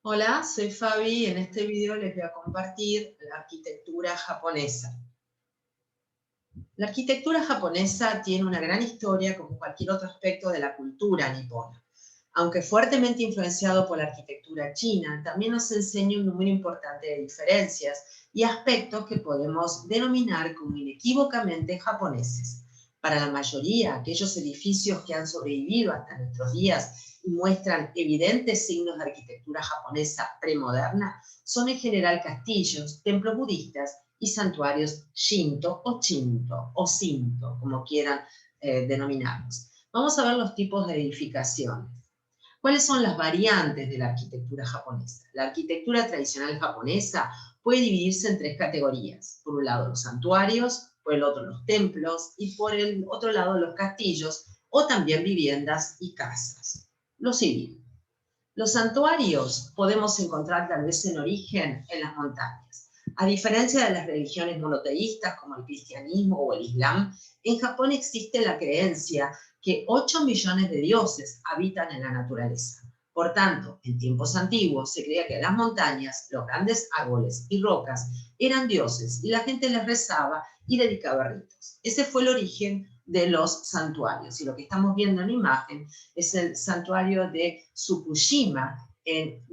Hola, soy Fabi y en este video les voy a compartir la arquitectura japonesa. La arquitectura japonesa tiene una gran historia como cualquier otro aspecto de la cultura nipona. Aunque fuertemente influenciado por la arquitectura china, también nos enseña un número importante de diferencias y aspectos que podemos denominar como inequívocamente japoneses. Para la mayoría, aquellos edificios que han sobrevivido hasta nuestros días y muestran evidentes signos de arquitectura japonesa premoderna son en general castillos, templos budistas y santuarios Shinto o Shinto o Sinto, como quieran denominarlos. Vamos a ver los tipos de edificaciones. ¿Cuáles son las variantes de la arquitectura japonesa? La arquitectura tradicional japonesa puede dividirse en tres categorías. Por un lado los santuarios, por el otro los templos y por el otro lado los castillos o también viviendas y casas. Lo civil. Los santuarios podemos encontrar tal vez en origen en las montañas. A diferencia de las religiones monoteístas como el cristianismo o el islam, en Japón existe la creencia que 8 millones de dioses habitan en la naturaleza. Por tanto, en tiempos antiguos se creía que las montañas, los grandes árboles y rocas eran dioses y la gente les rezaba y dedicaba ritos. Ese fue el origen de los santuarios. Y lo que estamos viendo en la imagen es el santuario de Tsukushima en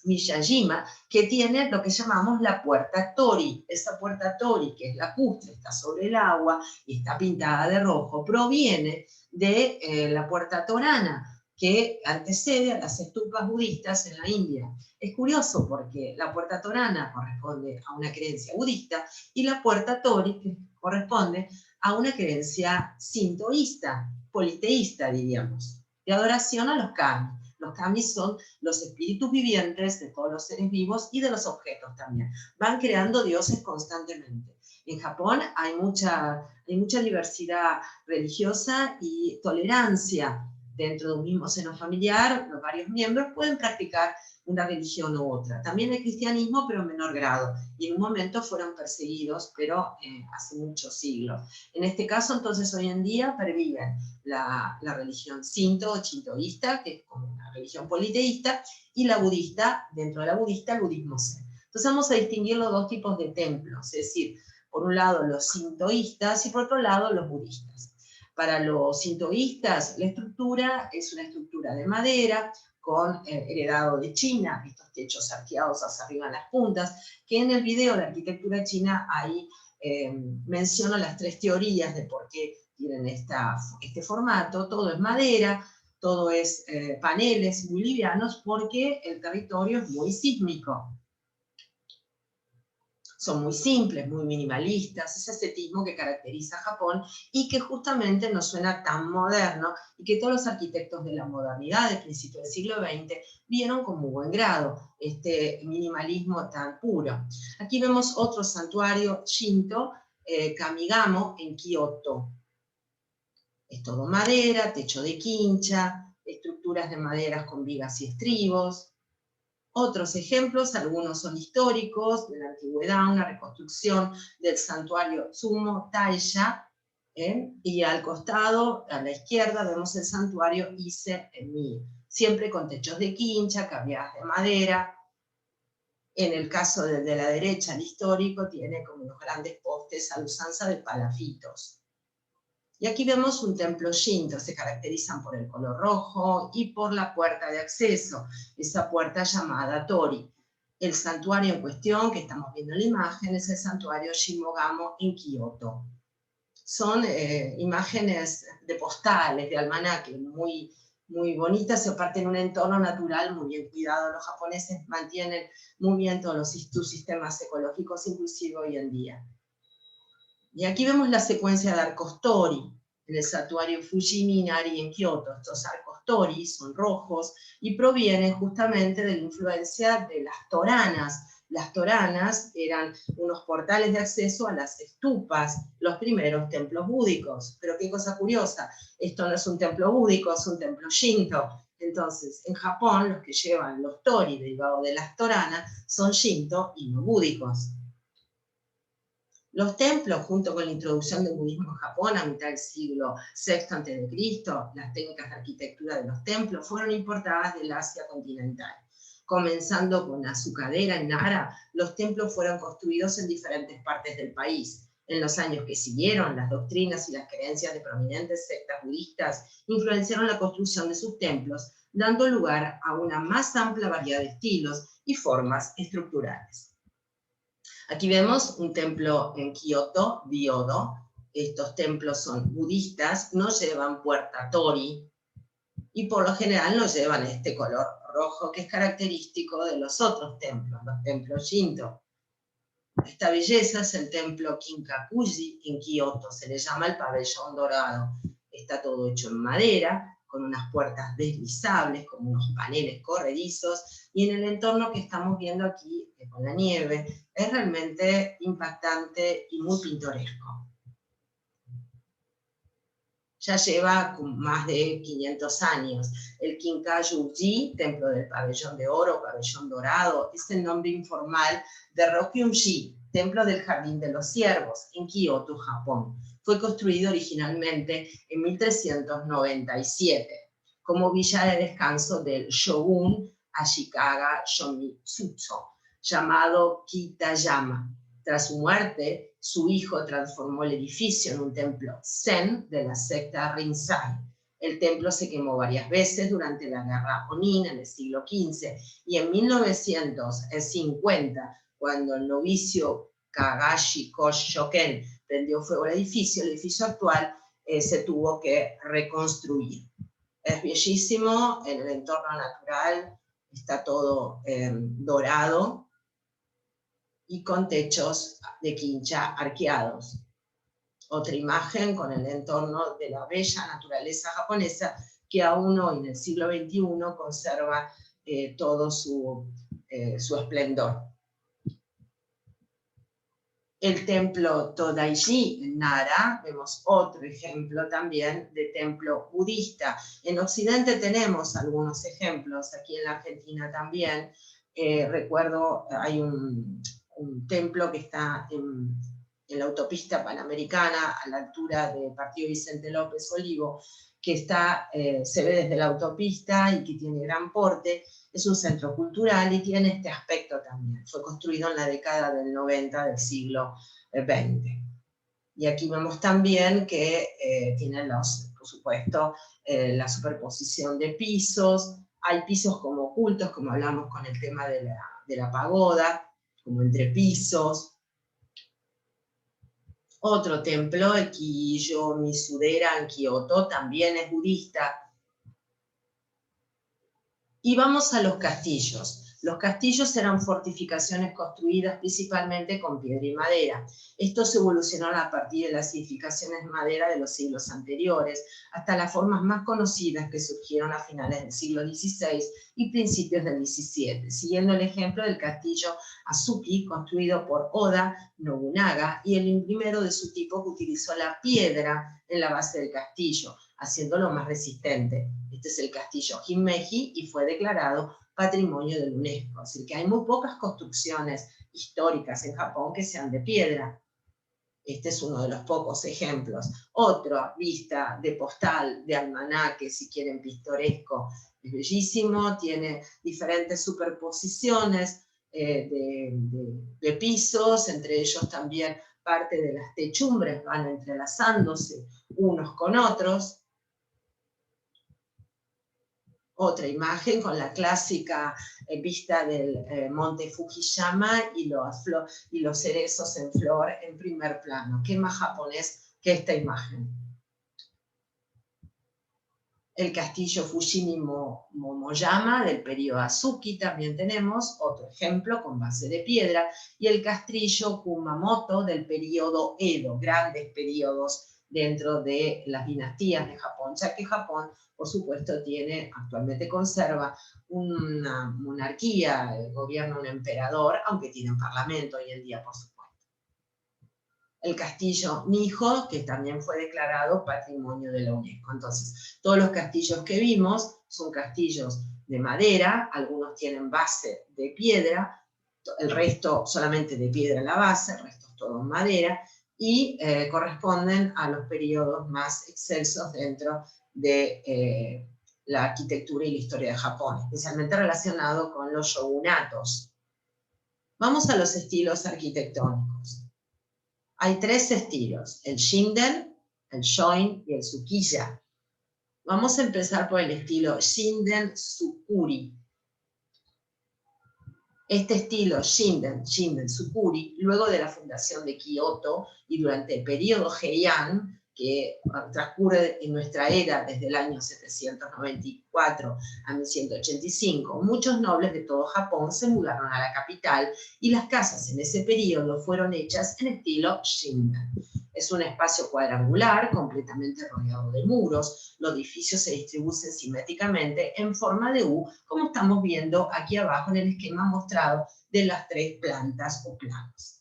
Miyajima, que tiene lo que llamamos la puerta Tori. Esa puerta Tori, que es lacustre, está sobre el agua y está pintada de rojo, proviene de la puerta Torana, que antecede a las estupas budistas en la India. Es curioso porque la puerta Torana corresponde a una creencia budista y la puerta Tori corresponde a una creencia sintoísta, politeísta, diríamos, de adoración a los kami. Los kami son los espíritus vivientes de todos los seres vivos y de los objetos también. Van creando dioses constantemente. En Japón hay mucha diversidad religiosa y tolerancia dentro de un mismo seno familiar. Los varios miembros pueden practicar una religión u otra. También el cristianismo, pero en menor grado. Y en un momento fueron perseguidos, pero hace muchos siglos. En este caso, entonces, hoy en día perviven la religión Shinto o Shintoísta, que es como una religión politeísta, y la budista, dentro de la budista, el budismo zen. Entonces vamos a distinguir los dos tipos de templos, es decir, por un lado los sintoístas y por otro lado los budistas. Para los sintoístas, la estructura es una estructura de madera, con heredado de China, estos techos arqueados hacia arriba en las puntas, que en el video de arquitectura china ahí menciono las tres teorías de por qué tienen este formato. Todo es madera, todo es paneles muy livianos, porque el territorio es muy sísmico. Son muy simples, muy minimalistas, ese ascetismo que caracteriza a Japón y que justamente no suena tan moderno y que todos los arquitectos de la modernidad del principio del siglo XX vieron con muy buen grado, este minimalismo tan puro. Aquí vemos otro santuario Shinto, Kamigamo, en Kioto. Es todo madera, techo de quincha, estructuras de maderas con vigas y estribos. Otros ejemplos, algunos son históricos, de la antigüedad, una reconstrucción del santuario Tsumo Taisha, y al costado, a la izquierda, vemos el santuario Ise-mi, siempre con techos de quincha, cavidades de madera. En el caso de la derecha, el histórico, tiene como unos grandes postes a la usanza de palafitos. Y aquí vemos un templo Shinto, se caracterizan por el color rojo y por la puerta de acceso, esa puerta llamada Tori. El santuario en cuestión, que estamos viendo en la imagen, es el santuario Shimogamo en Kioto. Son imágenes de postales, de almanaque, muy, muy bonitas, se parten en un entorno natural muy bien cuidado. Los japoneses mantienen muy bien todos sus sistemas ecológicos, inclusive hoy en día. Y aquí vemos la secuencia de arcos Tori, en el santuario Fujimi Inari en Kioto. Estos arcos Tori son rojos y provienen justamente de la influencia de las toranas. Las toranas eran unos portales de acceso a las estupas, los primeros templos búdicos. Pero qué cosa curiosa, esto no es un templo búdico, es un templo Shinto. Entonces, en Japón, los que llevan los Tori derivados de las toranas son Shinto y no búdicos. Los templos, junto con la introducción del budismo en Japón a mitad del siglo VI a.C., las técnicas de arquitectura de los templos fueron importadas del Asia continental. Comenzando con Azucadera en Nara, los templos fueron construidos en diferentes partes del país. En los años que siguieron, las doctrinas y las creencias de prominentes sectas budistas influenciaron la construcción de sus templos, dando lugar a una más amplia variedad de estilos y formas estructurales. Aquí vemos un templo en Kioto, Byodo. Estos templos son budistas, no llevan puerta tori y por lo general no llevan este color rojo que es característico de los otros templos, los templos Shinto. Esta belleza es el templo Kinkakuji en Kioto, se le llama el pabellón dorado. Está todo hecho en madera, con unas puertas deslizables, con unos paneles corredizos, y en el entorno que estamos viendo aquí, con la nieve, es realmente impactante y muy pintoresco. Ya lleva más de 500 años. El Kinkaku-ji, templo del pabellón de oro, pabellón dorado, es el nombre informal de Rokyun-ji, templo del jardín de los ciervos, en Kioto, Japón. Fue construido originalmente en 1397, como villa de descanso del shogun Ashikaga Shomitsutsu, llamado Kitayama. Tras su muerte, su hijo transformó el edificio en un templo zen de la secta Rinzai. El templo se quemó varias veces durante la guerra Onin en el siglo XV y en 1950, cuando el novicio Kagashi Koshoken prendió fuego al edificio, el edificio actual se tuvo que reconstruir. Es bellísimo, en el entorno natural está todo dorado, y con techos de quincha arqueados. Otra imagen con el entorno de la bella naturaleza japonesa que aún hoy en el siglo XXI conserva todo su esplendor. El templo Todaiji en Nara, vemos otro ejemplo también de templo budista. En Occidente tenemos algunos ejemplos, aquí en la Argentina también. Recuerdo, hay un templo que está en la autopista panamericana, a la altura del Partido Vicente López Olivo, que se ve desde la autopista y que tiene gran porte. Es un centro cultural y tiene este aspecto también. Fue construido en la década del 90 del siglo XX. Y aquí vemos también que tienen por supuesto, la superposición de pisos. Hay pisos como ocultos, como hablamos con el tema de la pagoda, como entrepisos. Otro templo, el Kiyo Misudera en Kioto, también es budista. Y vamos a los castillos. Los castillos eran fortificaciones construidas principalmente con piedra y madera. Estos evolucionaron a partir de las edificaciones de madera de los siglos anteriores, hasta las formas más conocidas que surgieron a finales del siglo XVI y principios del XVII, siguiendo el ejemplo del castillo Azuki, construido por Oda Nobunaga, y el primero de su tipo que utilizó la piedra en la base del castillo, haciéndolo más resistente. Este es el castillo Himeji y fue declarado Patrimonio de la UNESCO. Así que hay muy pocas construcciones históricas en Japón que sean de piedra. Este es uno de los pocos ejemplos. Otra vista de postal, de almanaque, si quieren pintoresco, es bellísimo, tiene diferentes superposiciones de pisos, entre ellos también parte de las techumbres van entrelazándose unos con otros. Otra imagen con la clásica vista del monte Fujiyama y los cerezos en flor en primer plano. ¿Qué más japonés que esta imagen? El castillo Fushimi Momoyama del periodo Azuki también tenemos, otro ejemplo con base de piedra, y el castillo Kumamoto del periodo Edo, grandes periodos dentro de las dinastías de Japón, ya que Japón, por supuesto, actualmente conserva una monarquía, gobierna un emperador, aunque tiene un parlamento hoy en día, por supuesto. El castillo Nijo, que también fue declarado Patrimonio de la UNESCO. Entonces, todos los castillos que vimos son castillos de madera, algunos tienen base de piedra, el resto solamente de piedra en la base, el resto es todo en madera, y corresponden a los periodos más excelsos dentro de la arquitectura y la historia de Japón, especialmente relacionado con los shogunatos. Vamos a los estilos arquitectónicos. Hay tres estilos, el Shinden, el Shoin y el Tsukiya. Vamos a empezar por el estilo Shinden-Zukuri. Este estilo Shinden-Zukuri, luego de la fundación de Kioto y durante el periodo Heian, que transcurre en nuestra era desde el año 794 a 1185, muchos nobles de todo Japón se mudaron a la capital y las casas en ese periodo fueron hechas en estilo Shinden. Es un espacio cuadrangular completamente rodeado de muros. Los edificios se distribuyen simétricamente en forma de U, como estamos viendo aquí abajo en el esquema mostrado de las tres plantas o planos.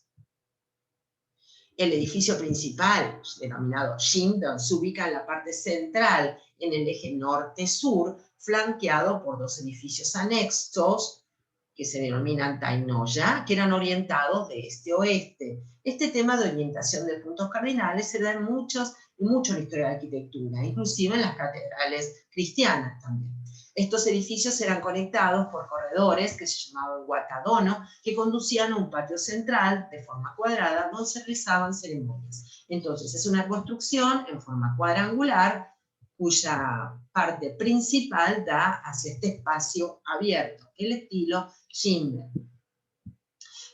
El edificio principal, denominado Shinden, se ubica en la parte central, en el eje norte-sur, flanqueado por dos edificios anexos, que se denominan Tainoya, que eran orientados de este a oeste. Este tema de orientación de puntos cardinales se da en mucho en la historia de la arquitectura, inclusive en las catedrales cristianas también. Estos edificios eran conectados por corredores que se llamaban watadono, que conducían a un patio central de forma cuadrada donde se realizaban ceremonias. Entonces es una construcción en forma cuadrangular cuya parte principal da hacia este espacio abierto, el estilo Shinden.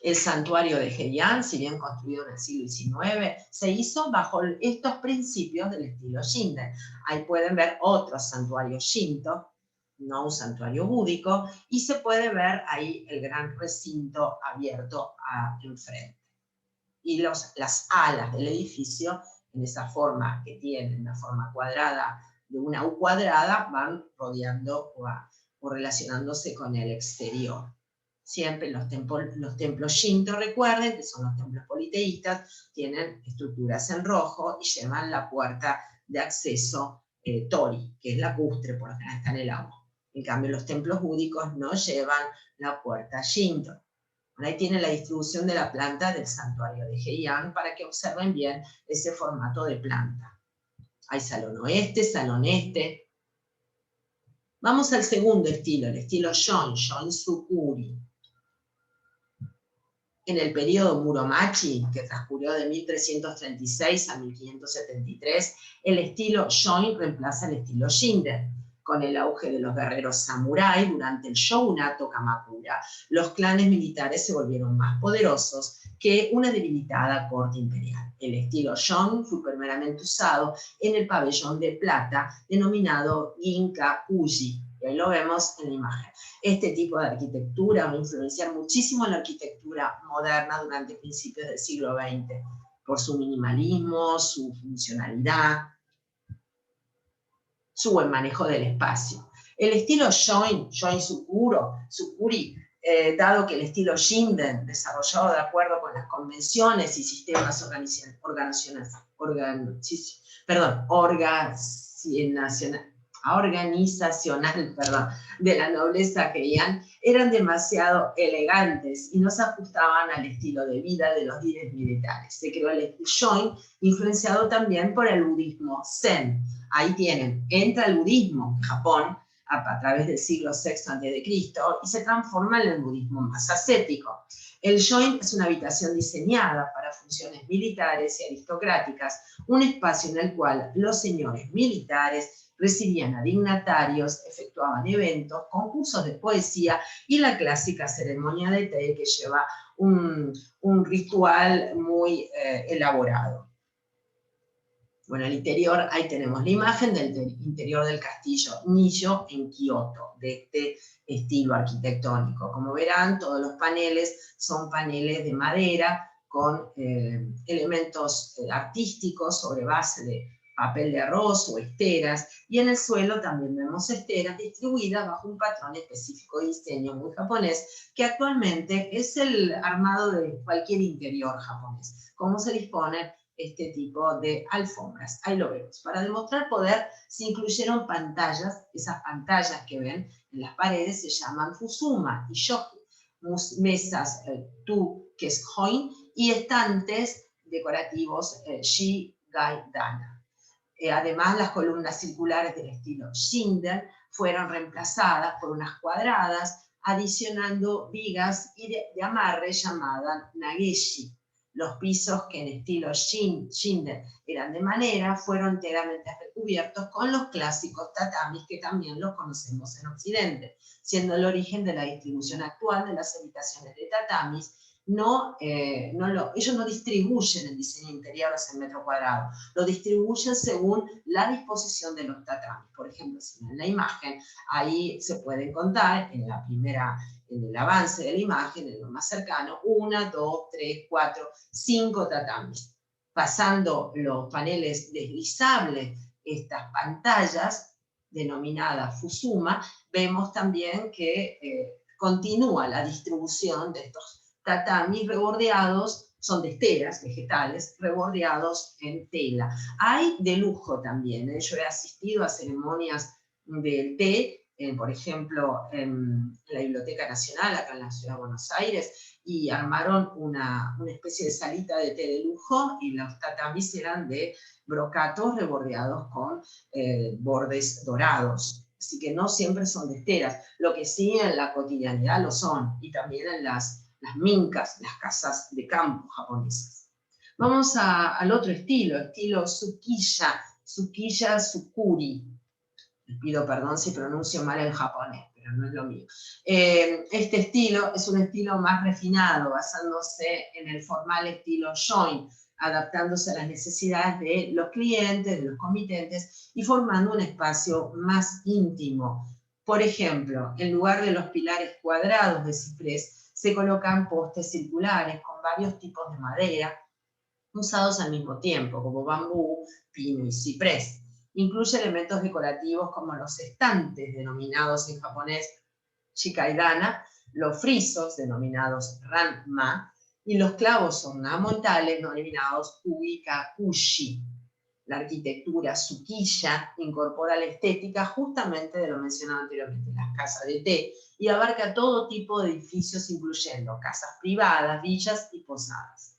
El santuario de Heian, si bien construido en el siglo XIX, se hizo bajo estos principios del estilo Shinden. Ahí pueden ver otros santuarios Shinto, no un santuario búdico, y se puede ver ahí el gran recinto abierto enfrente. Y las alas del edificio, en esa forma que tienen, una forma cuadrada, de una U cuadrada, van rodeando o relacionándose con el exterior. Siempre los templos Shinto, recuerden, que son los templos politeístas, tienen estructuras en rojo y llevan la puerta de acceso Tori, que es lacustre, por lo general está en el agua. En cambio, los templos búdicos no llevan la puerta Shinto. Ahí tienen la distribución de la planta del santuario de Heian para que observen bien ese formato de planta. Hay salón oeste, salón este. Vamos al segundo estilo, el estilo Shoin-Zukuri. En el periodo Muromachi, que transcurrió de 1336 a 1573, el estilo Shoin reemplaza el estilo Shinden. Con el auge de los guerreros samurái durante el shogunato Kamakura, los clanes militares se volvieron más poderosos que una debilitada corte imperial. El estilo Shon fue primeramente usado en el pabellón de plata denominado Ginkakuji. Y ahí lo vemos en la imagen. Este tipo de arquitectura va a influenciar muchísimo en la arquitectura moderna durante principios del siglo XX, por su minimalismo, su funcionalidad, su buen manejo del espacio. El estilo Shoin-Zukuri, dado que el estilo Shinden, desarrollado de acuerdo con las convenciones y sistemas organizacional de la nobleza Heian, eran demasiado elegantes y no se ajustaban al estilo de vida de los líderes militares. Se creó el estilo Shoin, influenciado también por el budismo Zen. Ahí tienen, entra el budismo en Japón a través del siglo VI a.C. y se transforma en el budismo más ascético. El Shoin es una habitación diseñada para funciones militares y aristocráticas, un espacio en el cual los señores militares recibían a dignatarios, efectuaban eventos, concursos de poesía y la clásica ceremonia de té que lleva un ritual muy elaborado. Bueno, el interior, ahí tenemos la imagen del interior del castillo Nijo en Kioto, de este estilo arquitectónico. Como verán, todos los paneles son paneles de madera con elementos artísticos sobre base de papel de arroz o esteras, y en el suelo también vemos esteras distribuidas bajo un patrón específico de diseño muy japonés, que actualmente es el armado de cualquier interior japonés, cómo se disponen este tipo de alfombras. Ahí lo vemos. Para demostrar poder se incluyeron pantallas, esas pantallas que ven en las paredes se llaman fusuma y shoji, mesas tu, que es hoin, y estantes decorativos shi gai dana. Además, las columnas circulares del estilo Shinden fueron reemplazadas por unas cuadradas, adicionando vigas de amarre llamadas nageshi. Los pisos, que en estilo Shinden eran de madera, fueron enteramente recubiertos con los clásicos tatamis, que también los conocemos en Occidente, siendo el origen de la distribución actual de las habitaciones de tatamis. Ellos no distribuyen el diseño interior en metro cuadrado, lo distribuyen según la disposición de los tatamis. Por ejemplo, si en la imagen, ahí se pueden contar en el avance de la imagen, en lo más cercano, 1, 2, 3, 4, 5 tatamis. Pasando los paneles deslizables, estas pantallas, denominadas Fusuma, vemos también que continúa la distribución de estos tatamis rebordeados, son de esteras vegetales, rebordeados en tela. Hay de lujo también, yo he asistido a ceremonias del té, por ejemplo, en la Biblioteca Nacional, acá en la Ciudad de Buenos Aires, y armaron una especie de salita de té de lujo, y los tatamis eran de brocatos rebordeados con bordes dorados. Así que no siempre son de esteras, lo que sí en la cotidianidad lo son, y también en las minkas, las casas de campo japonesas. Vamos al otro estilo Tsukiya, Tsukiya Tsukuri. Les pido perdón si pronuncio mal el japonés, pero no es lo mío. Este estilo es un estilo más refinado, basándose en el formal estilo Shoin, adaptándose a las necesidades de los clientes, de los comitentes, y formando un espacio más íntimo. Por ejemplo, en lugar de los pilares cuadrados de ciprés, se colocan postes circulares con varios tipos de madera, usados al mismo tiempo, como bambú, pino y ciprés. Incluye elementos decorativos como los estantes, denominados en japonés shikaidana, los frisos, denominados ranma, y los clavos ornamentales, denominados uikakushi. La arquitectura Tsukiya incorpora la estética justamente de lo mencionado anteriormente, las casas de té, y abarca todo tipo de edificios, incluyendo casas privadas, villas y posadas.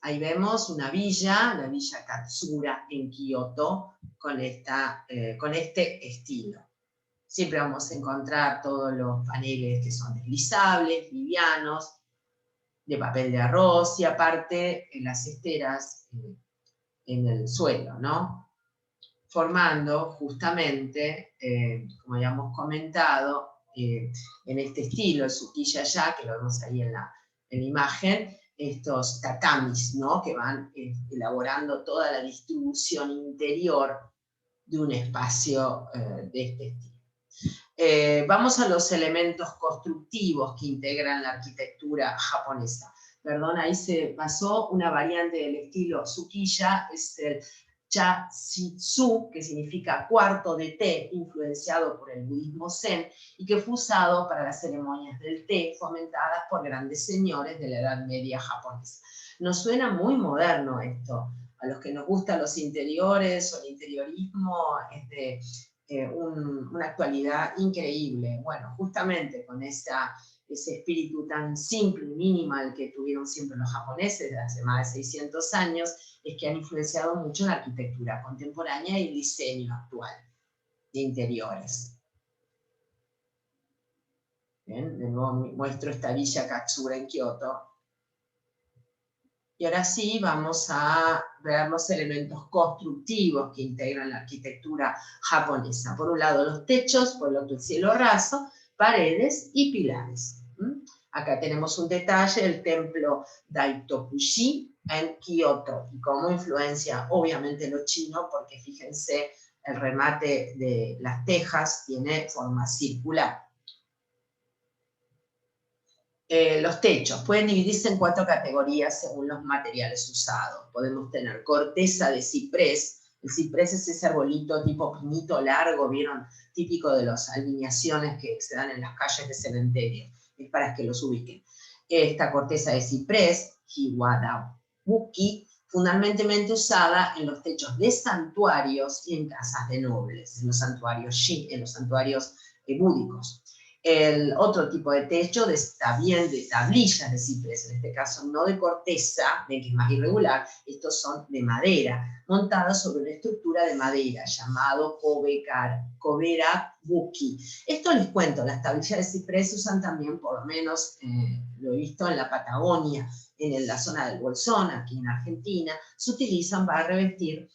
Ahí vemos una villa, la villa Katsura en Kioto, con este estilo. Siempre vamos a encontrar todos los paneles que son deslizables, livianos, de papel de arroz, y aparte en las esteras en el suelo, ¿no? Formando justamente, como habíamos comentado, en este estilo, el Tsukiya ya, que lo vemos ahí en la imagen, estos tatamis, ¿no? Que van elaborando toda la distribución interior de un espacio de este estilo. Vamos a los elementos constructivos que integran la arquitectura japonesa. Perdón, ahí se pasó una variante del estilo Tsukiya, es el Chashitsu, que significa cuarto de té, influenciado por el budismo zen, y que fue usado para las ceremonias del té fomentadas por grandes señores de la Edad Media japonesa. Nos suena muy moderno esto. A los que nos gustan los interiores o el interiorismo, es de una actualidad increíble. Bueno, justamente con ese espíritu tan simple y minimal que tuvieron siempre los japoneses desde hace más de 600 años, es que han influenciado mucho la arquitectura contemporánea y el diseño actual de interiores. Bien, de nuevo muestro esta villa Katsura en Kioto. Y ahora sí vamos a ver los elementos constructivos que integran la arquitectura japonesa. Por un lado los techos, por el otro el cielo raso, paredes y pilares. Acá tenemos un detalle, el templo Daitokushi en Kioto, y como influencia obviamente lo chino, porque fíjense, el remate de las tejas tiene forma circular. Los techos pueden dividirse en 4 categorías según los materiales usados. Podemos tener corteza de ciprés. El ciprés es ese arbolito tipo pinito largo, ¿vieron? Típico de las alineaciones que se dan en las calles de cementerio. Es para que los ubiquen. Esta corteza de ciprés, Hiwadabuki, fundamentalmente usada en los techos de santuarios y en casas de nobles, en los santuarios búdicos. El otro tipo de techo también de tablillas de ciprés, en este caso no de corteza, que es más irregular, estos son de madera, montados sobre una estructura de madera llamado covera buki. Esto les cuento, las tablillas de ciprés se usan también, por lo menos lo he visto en la Patagonia, en la zona del Bolsón, aquí en Argentina, se utilizan para revestir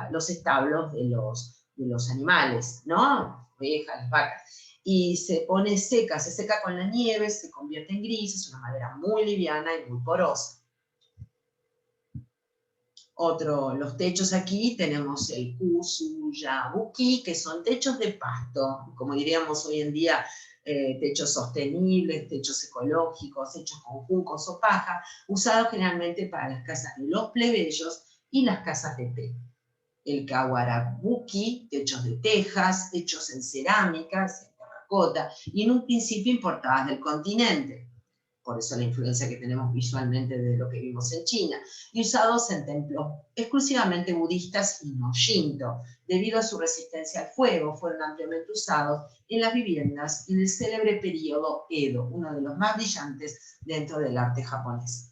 los establos de los animales, ¿no? Ovejas, vacas. Y se pone seca, se seca con la nieve, se convierte en gris, es una madera muy liviana y muy porosa. Los techos aquí tenemos el Kusuyabuki, que son techos de pasto, como diríamos hoy en día, techos sostenibles, techos ecológicos, hechos con juncos o paja, usados generalmente para las casas de los plebeyos y las casas de té. El Kawarabuki, techos de tejas, hechos en cerámicas, en terracota, y en un principio importadas del continente. Por eso la influencia que tenemos visualmente de lo que vimos en China, y usados en templos exclusivamente budistas y no shinto. Debido a su resistencia al fuego, fueron ampliamente usados en las viviendas en el célebre periodo Edo, uno de los más brillantes dentro del arte japonés.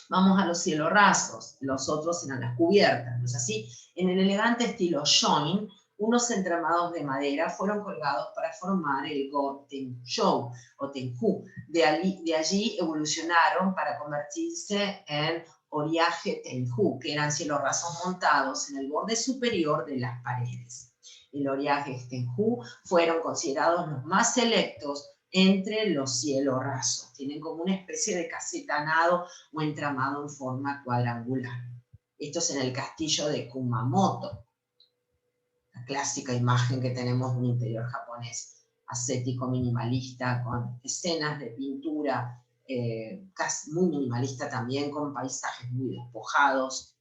Vamos a los cielos rasos, los otros eran las cubiertas, ¿no es así? En el elegante estilo shoin, unos entramados de madera fueron colgados para formar el Go-Tenshou o Tenku. De allí evolucionaron para convertirse en Oriage Tenju, que eran cielos rasos montados en el borde superior de las paredes. El Oriage Tenju fueron considerados los más selectos entre los cielos rasos. Tienen como una especie de casetanado o entramado en forma cuadrangular. Esto es en el castillo de Kumamoto, la clásica imagen que tenemos de un interior japonés ascético minimalista, con escenas de pintura casi muy minimalista también, con paisajes muy despojados,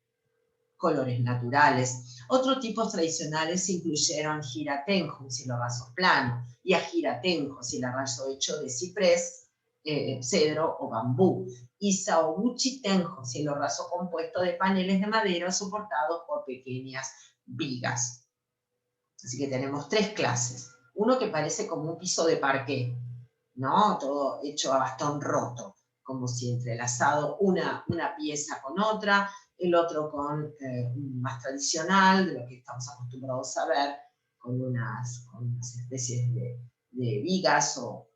colores naturales. Otros tipos tradicionales incluyeron Hiratenjo, cielo raso plano, y Ajiratenjo, cielo raso hecho de ciprés, cedro o bambú, y Saoguchi Tenjo, cielo raso compuesto de paneles de madera soportados por pequeñas vigas. Así que tenemos tres clases. Uno que parece como un piso de parqué, ¿no? Todo hecho a bastón roto, como si entrelazado una pieza con otra, el otro con más tradicional, de lo que estamos acostumbrados a ver, con unas especies de vigas o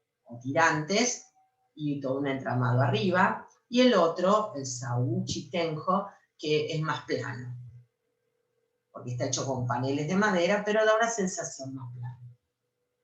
tirantes, y todo un entramado arriba, y el otro, el Saoguchi Tenjo, que es más plano, porque está hecho con paneles de madera, pero da una sensación más plana,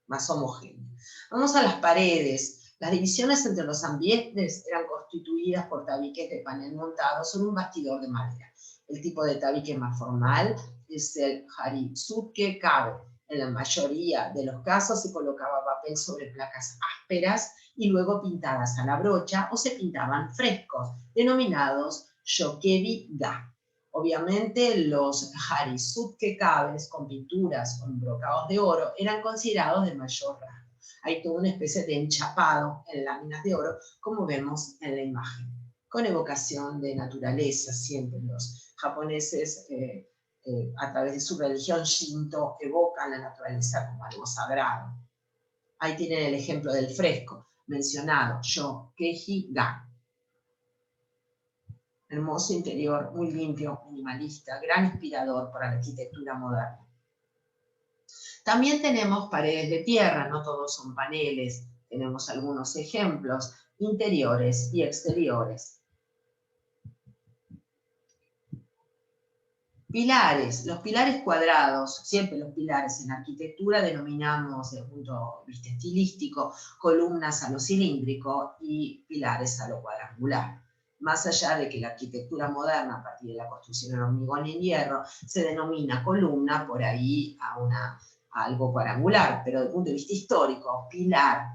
más homogénea. Vamos a las paredes. Las divisiones entre los ambientes eran constituidas por tabiques de panel montado sobre un bastidor de madera. El tipo de tabique más formal es el Haritsuke Kabe. En la mayoría de los casos se colocaba papel sobre placas ásperas y luego pintadas a la brocha, o se pintaban frescos, denominados Shokebi-ga. Obviamente los Haritsuke Kabes con pinturas con brocados de oro eran considerados de mayor rango. Hay toda una especie de enchapado en láminas de oro, como vemos en la imagen, con evocación de naturaleza. Siempre los japoneses, a través de su religión Shinto, evocan la naturaleza como algo sagrado. Ahí tienen el ejemplo del fresco mencionado, Shokebi-ga. Hermoso interior, muy limpio, minimalista, gran inspirador para la arquitectura moderna. También tenemos paredes de tierra, no todos son paneles, tenemos algunos ejemplos, interiores y exteriores. Pilares, los pilares cuadrados, siempre los pilares en arquitectura denominamos desde el punto de vista estilístico columnas a lo cilíndrico y pilares a lo cuadrangular. Más allá de que la arquitectura moderna, a partir de la construcción en hormigón y en hierro, se denomina columna por ahí a algo cuadrangular, pero desde el punto de vista histórico, pilar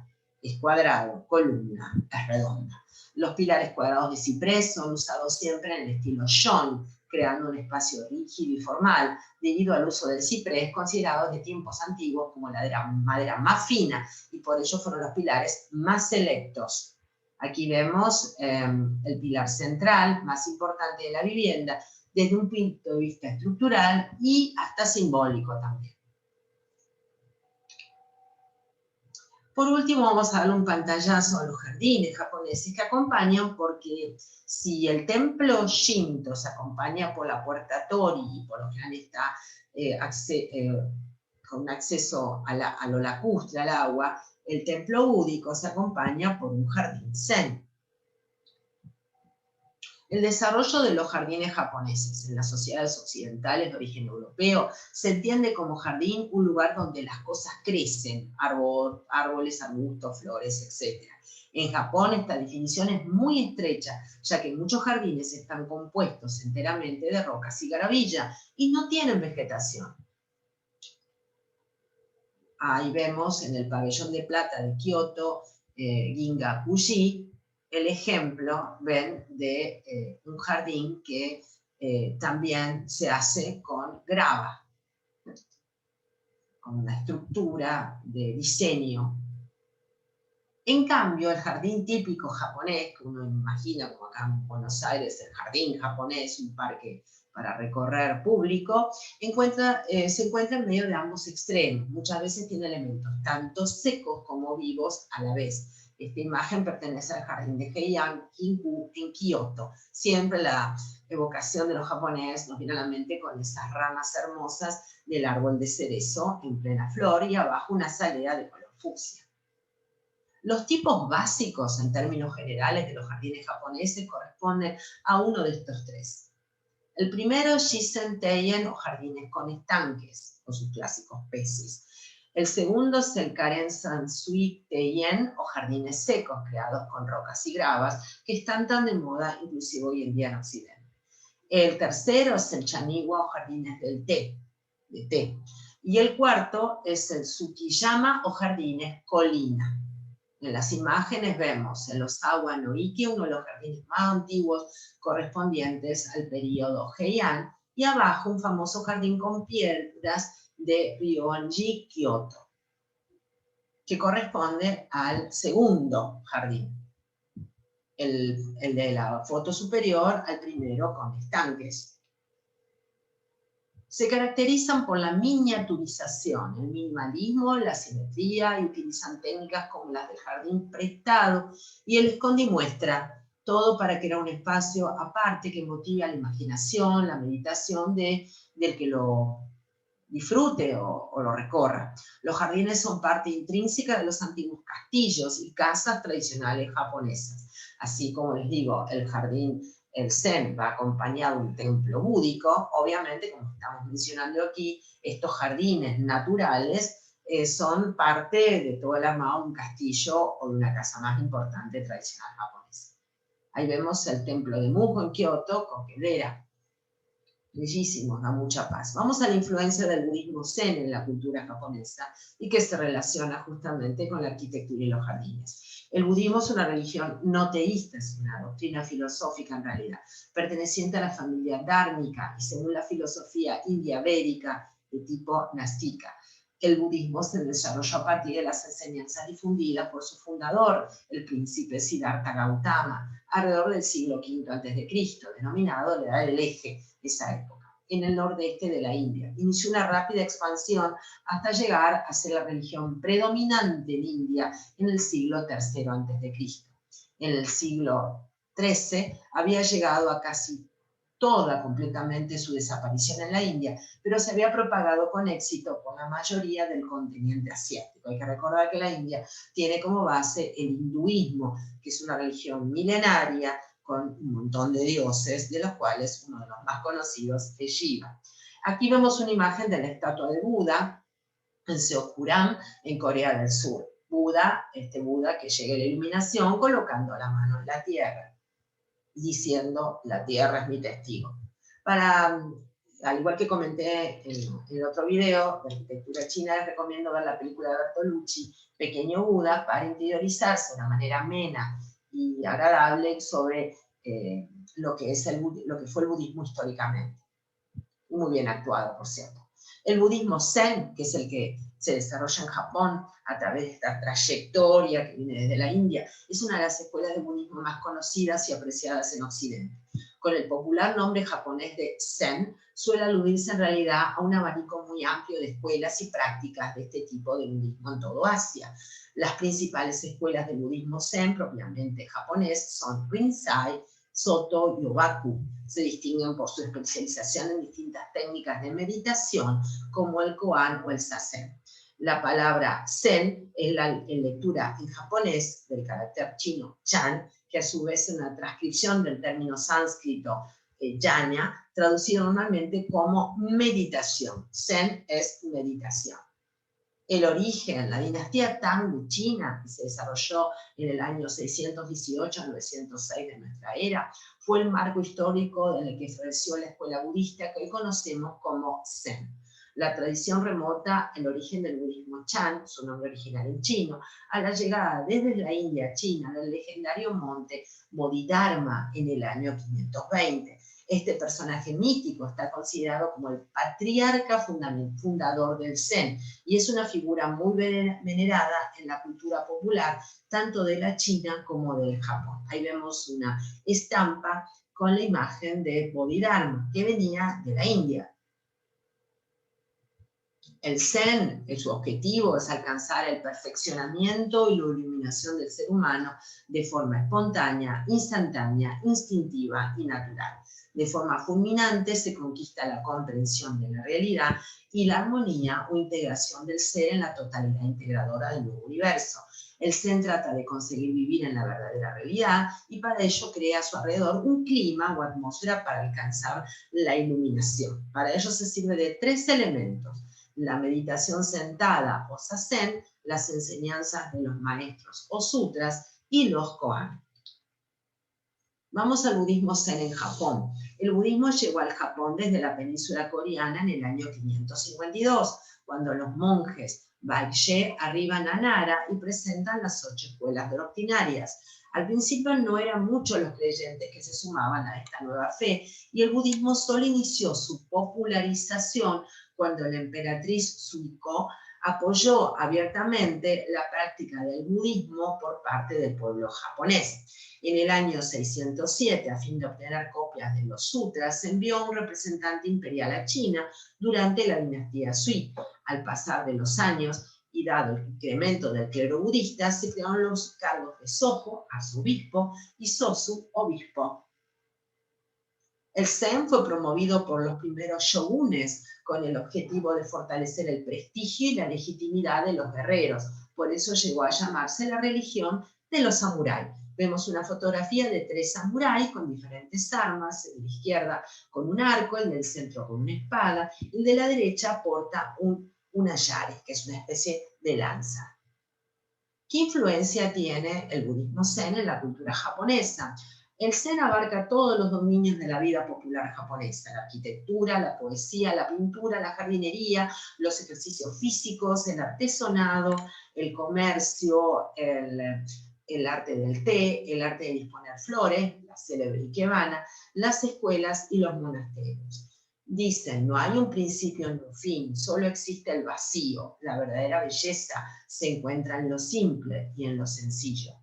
es cuadrado, columna es redonda. Los pilares cuadrados de ciprés son usados siempre en el estilo Shon, creando un espacio rígido y formal, debido al uso del ciprés, considerado de tiempos antiguos como la madera más fina, y por ello fueron los pilares más selectos. Aquí vemos el pilar central, más importante de la vivienda, desde un punto de vista estructural y hasta simbólico también. Por último, vamos a darle un pantallazo a los jardines japoneses que acompañan, porque si el templo Shinto se acompaña por la puerta Tori y por lo general está con un acceso a lo lacustre, al agua, el templo búdico se acompaña por un jardín zen. El desarrollo de los jardines japoneses en las sociedades occidentales de origen europeo se entiende como jardín un lugar donde las cosas crecen, árboles, arbustos, flores, etc. En Japón esta definición es muy estrecha, ya que muchos jardines están compuestos enteramente de rocas y gravilla y no tienen vegetación. Ahí vemos en el pabellón de plata de Kioto, Gingakuji, el ejemplo, ven, de un jardín que también se hace con grava, con una estructura de diseño. En cambio, el jardín típico japonés, que uno imagina como acá en Buenos Aires, el jardín japonés, un parque para recorrer público, se encuentra en medio de ambos extremos. Muchas veces tiene elementos tanto secos como vivos a la vez. Esta imagen pertenece al jardín de Heian Kinku en Kioto. Siempre la evocación de los japoneses nos viene a la mente con esas ramas hermosas del árbol de cerezo en plena flor y abajo una salera de color fucsia. Los tipos básicos en términos generales de los jardines japoneses corresponden a uno de estos tres. El primero es Shisen Teien o jardines con estanques, con sus clásicos peces. El segundo es el Karen Sansui Teien o jardines secos creados con rocas y gravas que están tan de moda inclusive hoy en día en Occidente. El tercero es el Chaniwa o jardines del té, de té. Y el cuarto es el Tsukiyama o jardines colina. En las imágenes vemos el Osawa no Ike, uno de los jardines más antiguos correspondientes al periodo Heian, y abajo un famoso jardín con piedras de Ryoanji, Kioto, que corresponde al segundo jardín. El de la foto superior al primero con estanques. Se caracterizan por la miniaturización, el minimalismo, la simetría y utilizan técnicas como las del jardín prestado y el esconde y muestra, todo para crear un espacio aparte que motive a la imaginación, la meditación del que lo disfrute o lo recorra. Los jardines son parte intrínseca de los antiguos castillos y casas tradicionales japonesas. Así como les digo, el zen va acompañado de un templo búdico, obviamente, como estamos mencionando aquí, estos jardines naturales son parte de todo el armado de un castillo o de una casa más importante tradicional japonesa. Ahí vemos el templo de Mujo en Kioto, con Kedera. Bellísimo, da mucha paz. Vamos a la influencia del budismo zen en la cultura japonesa y que se relaciona justamente con la arquitectura y los jardines. El budismo es una religión no teísta, es una doctrina filosófica en realidad, perteneciente a la familia dármica y según la filosofía india-védica de tipo nástica. El budismo se desarrolló a partir de las enseñanzas difundidas por su fundador, el príncipe Siddhartha Gautama, alrededor del siglo V a.C., denominado la Edad del Eje, esa época, en el nordeste de la India. Inició una rápida expansión hasta llegar a ser la religión predominante en India en el siglo III a.C. En el siglo XIII había llegado a casi toda completamente su desaparición en la India, pero se había propagado con éxito por la mayoría del continente asiático. Hay que recordar que la India tiene como base el hinduismo, que es una religión milenaria con un montón de dioses, de los cuales uno de los más conocidos es Shiva. Aquí vemos una imagen de la estatua de Buda en Seokguram, en Corea del Sur. Buda, este Buda que llega a la iluminación colocando la mano en la tierra, diciendo, la tierra es mi testigo. Al igual que comenté en el otro video de arquitectura china, les recomiendo ver la película de Bertolucci, Pequeño Buda, para interiorizarse de una manera amena y agradable sobre lo que fue el budismo históricamente. Muy bien actuado, por cierto. El budismo zen, que es el que se desarrolla en Japón a través de esta trayectoria que viene desde la India, es una de las escuelas de budismo más conocidas y apreciadas en Occidente. Con el popular nombre japonés de Zen, suele aludirse en realidad a un abanico muy amplio de escuelas y prácticas de este tipo de budismo en todo Asia. Las principales escuelas de budismo Zen, propiamente japonés, son Rinzai, Soto y Obaku. Se distinguen por su especialización en distintas técnicas de meditación, como el Koan o el Zazen. La palabra Zen es la lectura en japonés del carácter chino Chan, que a su vez es una transcripción del término sánscrito jnana, traducido normalmente como meditación. Zen es meditación. El origen, la dinastía Tang de China, que se desarrolló en el año 618 a 906 de nuestra era, fue el marco histórico en el que floreció la escuela budista que hoy conocemos como Zen. La tradición remota el origen del budismo Chan, su nombre original en chino, a la llegada desde la India a China del legendario monte Bodhidharma en el año 520. Este personaje mítico está considerado como el patriarca fundador del Zen y es una figura muy venerada en la cultura popular, tanto de la China como del Japón. Ahí vemos una estampa con la imagen de Bodhidharma, que venía de la India. El Zen, su objetivo es alcanzar el perfeccionamiento y la iluminación del ser humano de forma espontánea, instantánea, instintiva y natural. De forma fulminante se conquista la comprensión de la realidad y la armonía o integración del ser en la totalidad integradora del nuevo universo. El Zen trata de conseguir vivir en la verdadera realidad y para ello crea a su alrededor un clima o atmósfera para alcanzar la iluminación. Para ello se sirve de 3 elementos: la meditación sentada o zazen, las enseñanzas de los maestros o sutras y los koan. Vamos al budismo Zen en Japón. El budismo llegó al Japón desde la península coreana en el año 552, cuando los monjes Baekje arriban a Nara y presentan las 8 escuelas doctrinarias. Al principio no eran muchos los creyentes que se sumaban a esta nueva fe, y el budismo solo inició su popularización cuando la emperatriz Suiko apoyó abiertamente la práctica del budismo por parte del pueblo japonés. En el año 607, a fin de obtener copias de los sutras, se envió un representante imperial a China durante la dinastía Sui. Al pasar de los años y dado el incremento del clero budista, se crearon los cargos de Sojo, arzobispo, y Sosu, obispo. El Zen fue promovido por los primeros shogunes con el objetivo de fortalecer el prestigio y la legitimidad de los guerreros. Por eso llegó a llamarse la religión de los samuráis. Vemos una fotografía de 3 samuráis con diferentes armas, el de la izquierda con un arco, el del centro con una espada, y el de la derecha porta una yari, que es una especie de lanza. ¿Qué influencia tiene el budismo Zen en la cultura japonesa? El Zen abarca todos los dominios de la vida popular japonesa: la arquitectura, la poesía, la pintura, la jardinería, los ejercicios físicos, el artesonado, el comercio, el arte del té, el arte de disponer flores, la célebre ikebana, las escuelas y los monasterios. Dicen, no hay un principio ni un fin, solo existe el vacío. La verdadera belleza se encuentra en lo simple y en lo sencillo.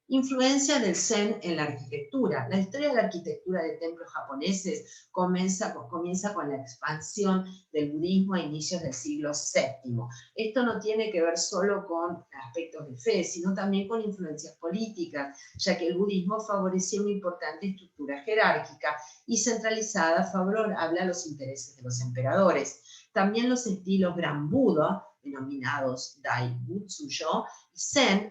Influencia del Zen en la arquitectura. La historia de la arquitectura de templos japoneses comienza con la expansión del budismo a inicios del siglo VII. Esto no tiene que ver solo con aspectos de fe, sino también con influencias políticas, ya que el budismo favorecía una importante estructura jerárquica y centralizada favorable a los intereses de los emperadores. También los estilos Gran Buda, denominados Dai Butsuyo, y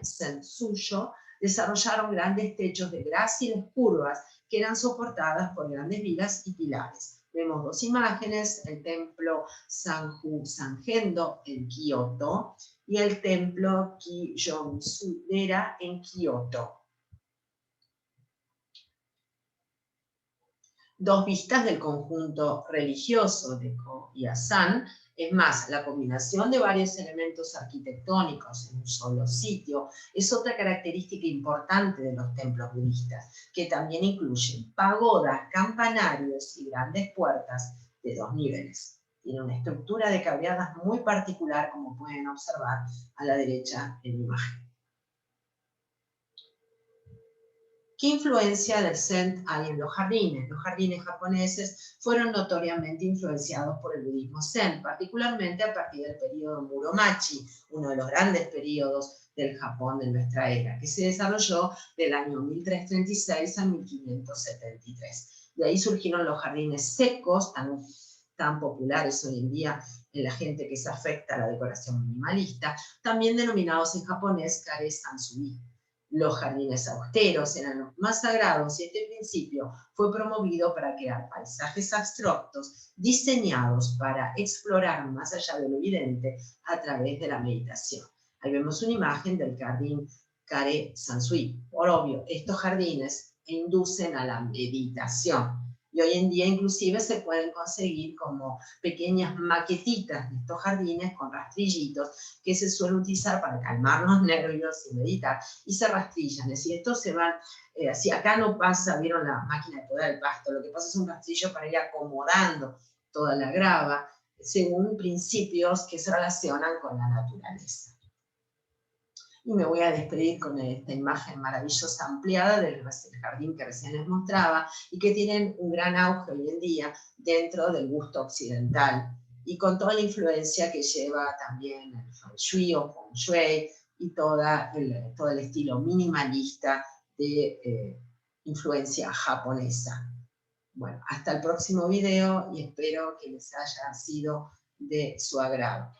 Sensuyo, desarrollaron grandes techos de gráciles curvas que eran soportadas por grandes vigas y pilares. Vemos 2 imágenes: el templo Sanju Sangendo en Kioto y el templo Kiyomizu-dera en Kioto. 2 vistas del conjunto religioso de Koyasan. Es más, la combinación de varios elementos arquitectónicos en un solo sitio es otra característica importante de los templos budistas, que también incluyen pagodas, campanarios y grandes puertas de 2 niveles. Tiene una estructura de cableadas muy particular, como pueden observar a la derecha en la imagen. ¿Qué influencia del Zen hay en los jardines? Los jardines japoneses fueron notoriamente influenciados por el budismo Zen, particularmente a partir del periodo Muromachi, uno de los grandes periodos del Japón de nuestra era, que se desarrolló del año 1336 a 1573. De ahí surgieron los jardines secos, tan populares hoy en día en la gente que se afecta a la decoración minimalista, también denominados en japonés kare sansui. Los jardines austeros eran los más sagrados y este principio fue promovido para crear paisajes abstractos diseñados para explorar más allá de lo evidente a través de la meditación. Ahí vemos una imagen del jardín Kare Sansui. Por obvio, estos jardines inducen a la meditación. Y hoy en día inclusive se pueden conseguir como pequeñas maquetitas de estos jardines con rastrillitos que se suelen utilizar para calmar los nervios y meditar, y se rastrillan, es decir, estos se van, así acá no pasa, vieron la máquina de podar el pasto, lo que pasa es un rastrillo para ir acomodando toda la grava, según principios que se relacionan con la naturaleza. Y me voy a despedir con esta imagen maravillosa ampliada del jardín que recién les mostraba y que tienen un gran auge hoy en día dentro del gusto occidental y con toda la influencia que lleva también el feng shui o feng shui y todo el estilo minimalista de influencia japonesa. Bueno, hasta el próximo video y espero que les haya sido de su agrado.